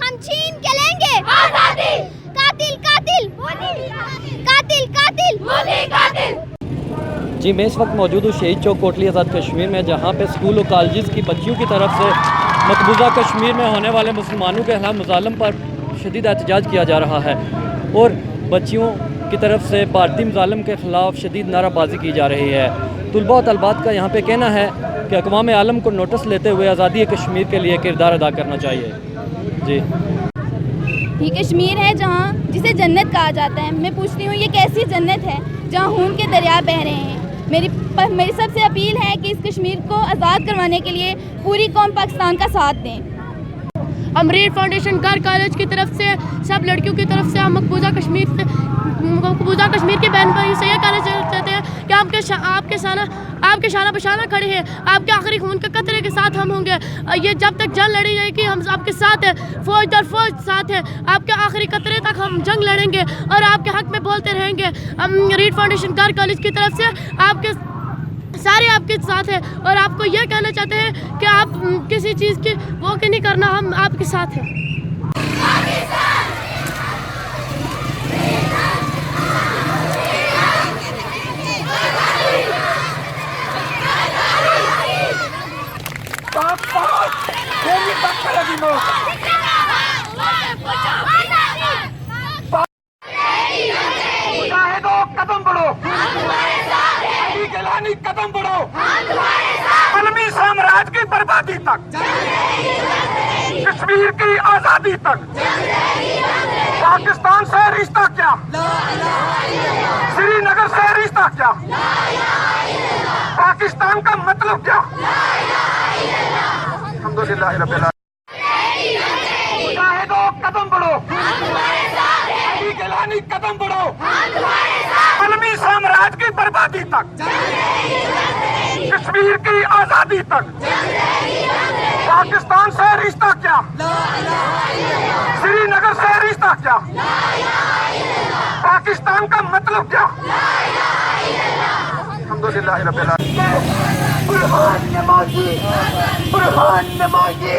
हम छीन के लेंगे आजादी। कातिल कातिल कातिल कातिल मोदी कातिल। जी, मैं इस वक्त मौजूद हूँ शहीद चौक कोटली आज़ाद कश्मीर में, जहाँ पे स्कूल और कॉलेज की बच्चियों की तरफ से मकबूजा कश्मीर में होने वाले मुसलमानों के खिलाफ मुज़ालम पर शदीद एहतजाज किया जा रहा है और बच्चियों की तरफ से भारतीय मुज़ालम के ख़िलाफ़ शदीद नाराबाजी की जा रही है। तुलबा और तलबात का यहाँ पे कहना है कि अक़वाम आलम को नोटिस लेते हुए आज़ादी कश्मीर के लिए किरदार अदा करना चाहिए। जी, ये कश्मीर है जहाँ जिसे जन्नत कहा जाता है। मैं पूछती हूँ ये कैसी जन्नत है जहाँ खून के दरिया बह रहे हैं। मेरी सबसे अपील है कि इस कश्मीर को आज़ाद करवाने के लिए पूरी कौम पाकिस्तान का साथ दें। अमरीर फाउंडेशन घर कॉलेज की तरफ से सब लड़कियों की तरफ से हम मकबूजा कश्मीर के बहन भाई से ये कहना चाहते हैं कि आपके शाना बशाना खड़े हैं, आपके आखिरी खून के कतरे के साथ हम होंगे। ये जब तक जंग लड़ी जाएगी हम आपके साथ हैं, फौज दर फौज साथ है, आपके आखिरी कतरे तक हम जंग लड़ेंगे और आपके हक में बोलते रहेंगे। अमरीर फाउंडेशन घर कॉलेज की तरफ से आपके साथ है और आपको यह कहना चाहते हैं कि आप किसी चीज़ की वो नहीं करना, हम आपके साथ हैं। कदम बढ़ो, कदम बढ़ो, आलमी साम्राज्य की बर्बादी तक, कश्मीर की आजादी तक। पाकिस्तान से रिश्ता क्या, श्रीनगर से रिश्ता क्या, पाकिस्तान का मतलब क्या। अल्हम्दुलिल्लाह रब्बिल आलमीन। कदम बढ़ो, कदम बढ़ो, आलमी साम्राज्य की बर्बादी तक, कश्मीर की आजादी तक। पाकिस्तान से रिश्ता क्या, श्रीनगर से रिश्ता क्या, पाकिस्तान का मतलब क्या। अल्हम्दुलिल्लाह रब्बिल आलमीन। बुरहान नमाज़ी